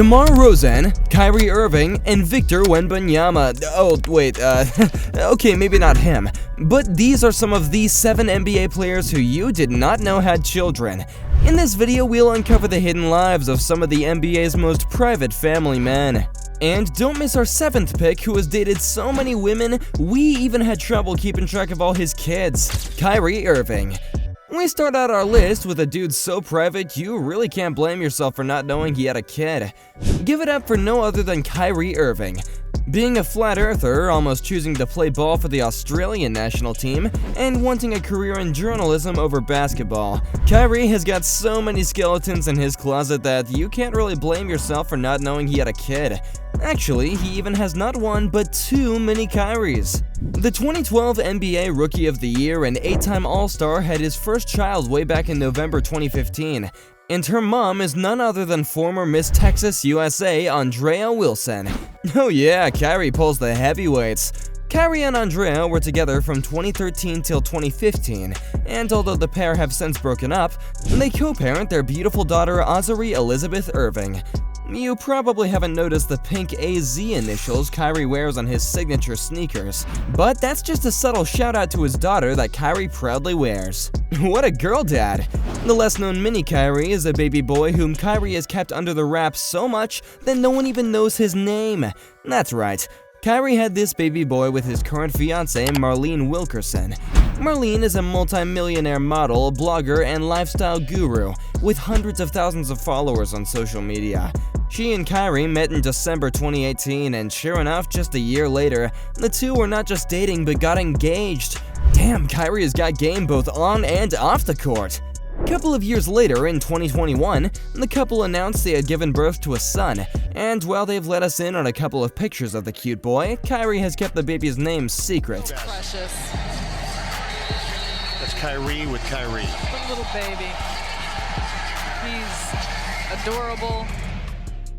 DeMar DeRozan, Kyrie Irving, and Victor Wembanyama. Oh, wait, okay, maybe not him. But these are some of the 7 NBA players who you did not know had children. In this video, we'll uncover the hidden lives of some of the NBA's most private family men. And don't miss our 7th pick, who has dated so many women, we even had trouble keeping track of all his kids, Kyrie Irving. We start out our list with a dude so private you really can't blame yourself for not knowing he had a kid. Give it up for no other than Kyrie Irving. Being a flat earther, almost choosing to play ball for the Australian national team, and wanting a career in journalism over basketball, Kyrie has got so many skeletons in his closet that you can't really blame yourself for not knowing he had a kid. Actually, he even has not one but 2 mini Kyries. The 2012 NBA Rookie of the Year and 8-time All-Star had his first child way back in November 2015, and her mom is none other than former Miss Texas USA Andrea Wilson. Oh yeah, Kyrie pulls the heavyweights. Kyrie and Andrea were together from 2013 till 2015, and although the pair have since broken up, they co-parent their beautiful daughter Azari Elizabeth Irving. You probably haven't noticed the pink AZ initials Kyrie wears on his signature sneakers, but that's just a subtle shout out to his daughter that Kyrie proudly wears. What a girl dad! The less known mini Kyrie is a baby boy whom Kyrie has kept under the wraps so much that no one even knows his name. That's right, Kyrie had this baby boy with his current fiancée Marlene Wilkerson. Marlene is a multi-millionaire model, blogger, and lifestyle guru with hundreds of thousands of followers on social media. She and Kyrie met in December 2018, and sure enough, just a year later, the two were not just dating but got engaged. Damn, Kyrie has got game both on and off the court. A couple of years later, in 2021, the couple announced they had given birth to a son, and while they've let us in on a couple of pictures of the cute boy, Kyrie has kept the baby's name secret. Precious. That's Kyrie with Kyrie. The little baby. He's adorable.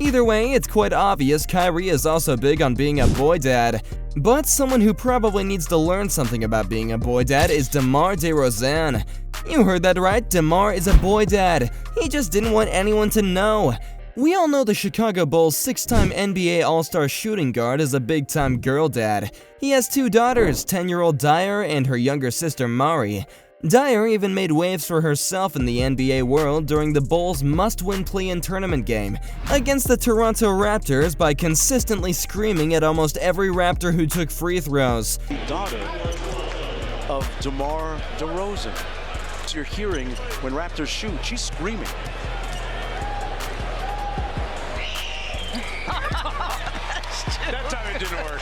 Either way, it's quite obvious Kyrie is also big on being a boy dad. But someone who probably needs to learn something about being a boy dad is DeMar DeRozan. You heard that right, DeMar is a boy dad. He just didn't want anyone to know. We all know the Chicago Bulls 6-time NBA All-Star shooting guard is a big-time girl dad. He has 2 daughters, 10-year-old Dyer and her younger sister Mari. Dyer even made waves for herself in the NBA world during the Bulls' must-win play-in tournament game against the Toronto Raptors by consistently screaming at almost every Raptor who took free throws. Daughter of DeMar DeRozan. So you're hearing when Raptors shoot, she's screaming. That time it didn't work.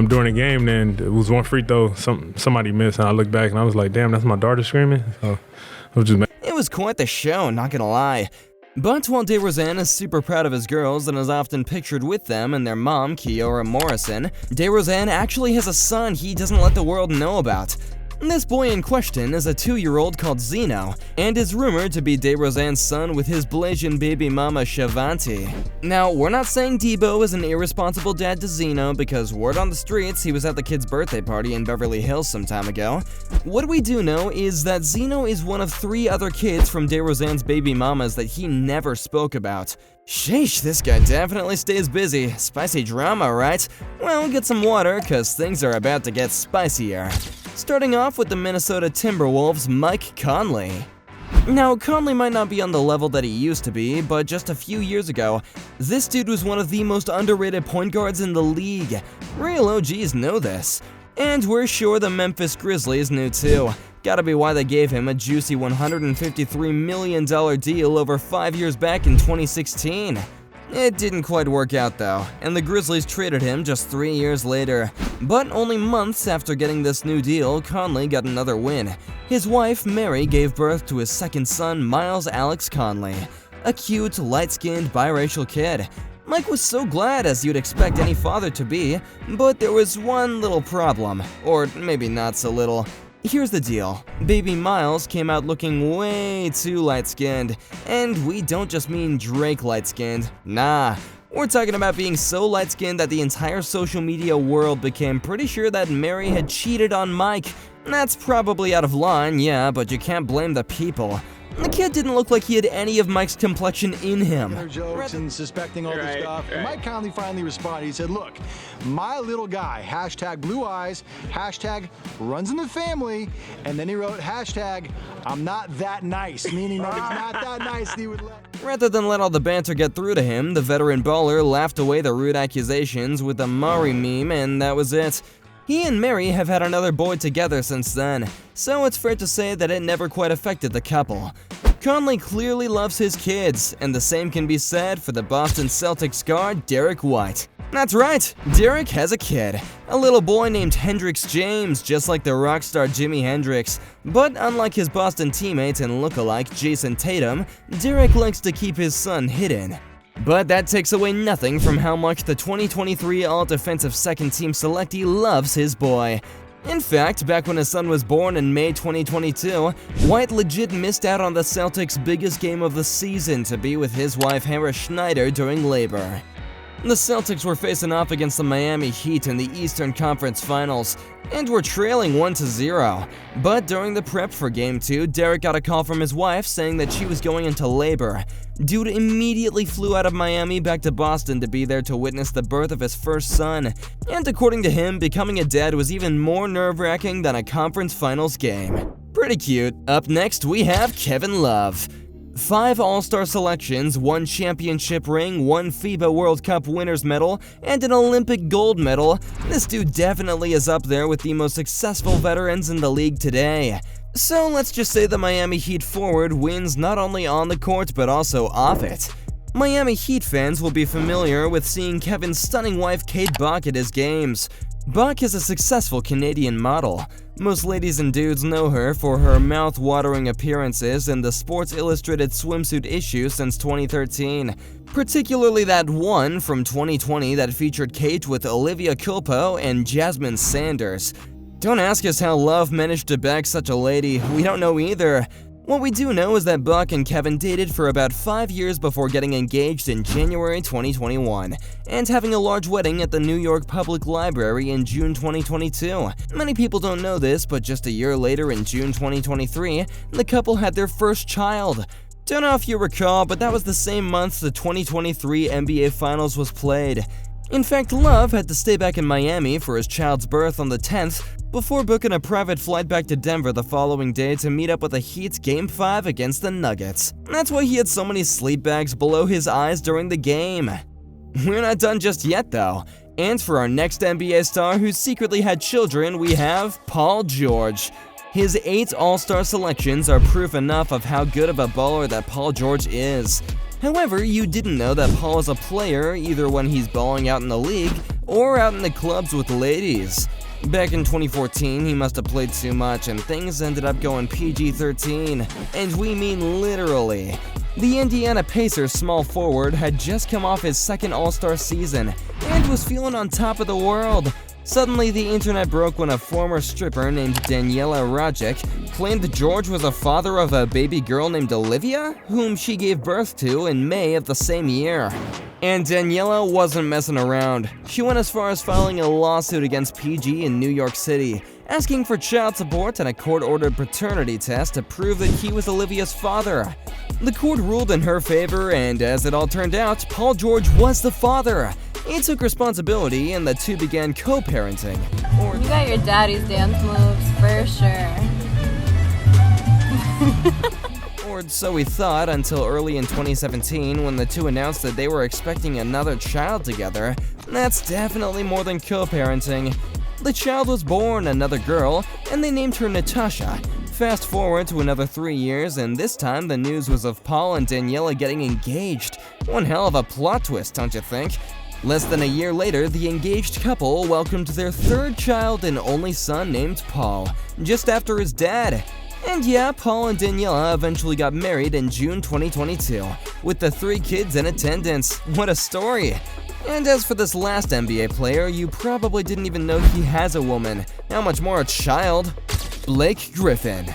During the game, then it was one free throw somebody missed, and I looked back and I was like, damn, that's my daughter screaming. So I was just mad. It was quite the show, not gonna lie. But while DeRozan is super proud of his girls and is often pictured with them and their mom, Kiora Morrison, DeRozan actually has a son he doesn't let the world know about. This boy in question is a 2-year-old called Zeno, and is rumored to be DeRozan's son with his Blasian baby mama Shavanti. Now, we're not saying Debo is an irresponsible dad to Zeno, because word on the streets he was at the kid's birthday party in Beverly Hills some time ago. What we do know is that Zeno is one of 3 other kids from DeRozan's baby mamas that he never spoke about. Sheesh, this guy definitely stays busy. Spicy drama, right? Well, get some water, cause things are about to get spicier. Starting off with the Minnesota Timberwolves' Mike Conley. Now, Conley might not be on the level that he used to be, but just a few years ago, this dude was one of the most underrated point guards in the league. Real OGs know this. And we're sure the Memphis Grizzlies knew too. Gotta be why they gave him a juicy $153 million deal over 5 years back in 2016. It didn't quite work out though, and the Grizzlies traded him just 3 years later. But only months after getting this new deal, Conley got another win. His wife, Mary, gave birth to his second son, Miles Alex Conley, a cute, light-skinned, biracial kid. Mike was so glad, as you'd expect any father to be, but there was one little problem, or maybe not so little. Here's the deal, baby Miles came out looking way too light-skinned, and we don't just mean Drake light-skinned, nah. We're talking about being so light-skinned that the entire social media world became pretty sure that Mary had cheated on Mike. That's probably out of line, yeah, but you can't blame the people. The kid didn't look like he had any of Mike's complexion in him. Their jokes and suspecting all this stuff. And Mike Conley finally responded. He said, look, my little guy, hashtag blue eyes, hashtag runs in the family, and then he wrote hashtag I'm not that nice, meaning that it's not that nice that he would let. Rather than let all the banter get through to him, the veteran baller laughed away the rude accusations with a Maury meme, and that was it. He and Mary have had another boy together since then, so it's fair to say that it never quite affected the couple. Conley clearly loves his kids, and the same can be said for the Boston Celtics guard Derek White. That's right, Derek has a kid, a little boy named Hendrix James, just like the rock star Jimi Hendrix. But unlike his Boston teammate and lookalike Jason Tatum, Derek likes to keep his son hidden. But that takes away nothing from how much the 2023 All-Defensive Second Team selectee loves his boy. In fact, back when his son was born in May 2022, White legit missed out on the Celtics' biggest game of the season to be with his wife Hara Schneider during labor. The Celtics were facing off against the Miami Heat in the Eastern Conference Finals, and were trailing 1-0. But during the prep for Game 2, Derek got a call from his wife saying that she was going into labor. Dude immediately flew out of Miami back to Boston to be there to witness the birth of his first son. And according to him, becoming a dad was even more nerve-wracking than a conference finals game. Pretty cute. Up next, we have Kevin Love. 5 All-Star selections, 1 championship ring, 1 FIBA World Cup winners medal, and an Olympic gold medal. This dude definitely is up there with the most successful veterans in the league today. So let's just say the Miami Heat forward wins not only on the court but also off it. Miami Heat fans will be familiar with seeing Kevin's stunning wife Kate Bach at his games. Bach is a successful Canadian model. Most ladies and dudes know her for her mouth-watering appearances in the Sports Illustrated swimsuit issue since 2013, particularly that one from 2020 that featured Kate with Olivia Culpo and Jasmine Sanders. Don't ask us how Love managed to bag such a lady, we don't know either. What we do know is that Buck and Kevin dated for about 5 years before getting engaged in January 2021, and having a large wedding at the New York Public Library in June 2022. Many people don't know this, but just a year later in June 2023, the couple had their first child. Don't know if you recall, but that was the same month the 2023 NBA Finals was played. In fact, Love had to stay back in Miami for his child's birth on the 10th before booking a private flight back to Denver the following day to meet up with the Heat's Game 5 against the Nuggets. That's why he had so many sleep bags below his eyes during the game. We're not done just yet though, and for our next NBA star who secretly had children, we have Paul George. His 8 All-Star selections are proof enough of how good of a baller that Paul George is. However, you didn't know that Paul is a player either when he's balling out in the league or out in the clubs with ladies. Back in 2014, he must have played too much and things ended up going PG-13, and we mean literally. The Indiana Pacers small forward had just come off his second All-Star season and was feeling on top of the world. Suddenly, the internet broke when a former stripper named Daniela Rajek claimed George was a father of a baby girl named Olivia, whom she gave birth to in May of the same year. And Daniela wasn't messing around. She went as far as filing a lawsuit against PG in New York City, asking for child support and a court-ordered paternity test to prove that he was Olivia's father. The court ruled in her favor, and as it all turned out, Paul George was the father. He took responsibility, and the two began co-parenting. You got your daddy's dance moves, for sure. Or so we thought until early in 2017 when the two announced that they were expecting another child together. That's definitely more than co-parenting. The child was born, another girl, and they named her Natasha. Fast forward to another 3 years, and this time the news was of Paul and Daniela getting engaged. One hell of a plot twist, don't you think? Less than a year later, the engaged couple welcomed their third child and only son named Paul, just after his dad. And yeah, Paul and Daniela eventually got married in June 2022, with the 3 kids in attendance. What a story! And as for this last NBA player, you probably didn't even know he has a woman, how much more a child. Blake Griffin.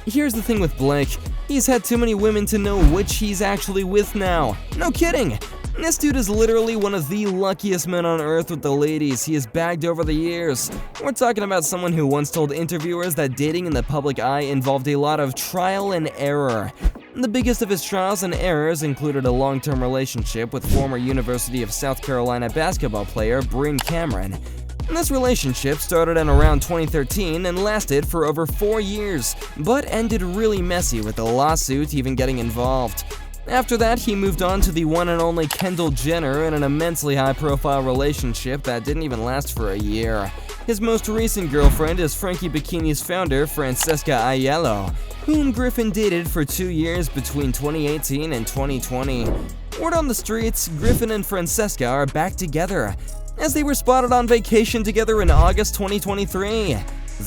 Here's the thing with Blake, he's had too many women to know which he's actually with now. No kidding! This dude is literally one of the luckiest men on earth with the ladies he has bagged over the years. We're talking about someone who once told interviewers that dating in the public eye involved a lot of trial and error. The biggest of his trials and errors included a long-term relationship with former University of South Carolina basketball player Bryn Cameron. This relationship started in around 2013 and lasted for over 4 years, but ended really messy with a lawsuit even getting involved. After that, he moved on to the one and only Kendall Jenner in an immensely high-profile relationship that didn't even last for a year. His most recent girlfriend is Frankie Bikini's founder, Francesca Aiello, whom Griffin dated for 2 years between 2018 and 2020. Word on the streets, Griffin and Francesca are back together, as they were spotted on vacation together in August 2023.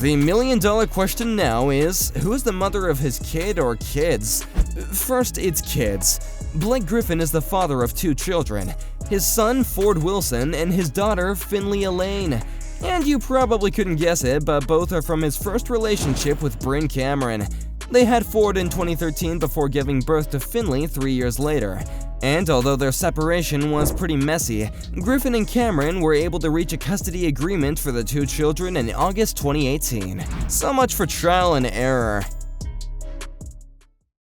The million-dollar question now is, who is the mother of his kid or kids? First, it's kids. Blake Griffin is the father of 2 children, his son Ford Wilson and his daughter Finley Elaine. And you probably couldn't guess it, but both are from his first relationship with Bryn Cameron. They had Ford in 2013 before giving birth to Finley 3 years later. And although their separation was pretty messy, Griffin and Cameron were able to reach a custody agreement for the 2 children in August 2018. So much for trial and error.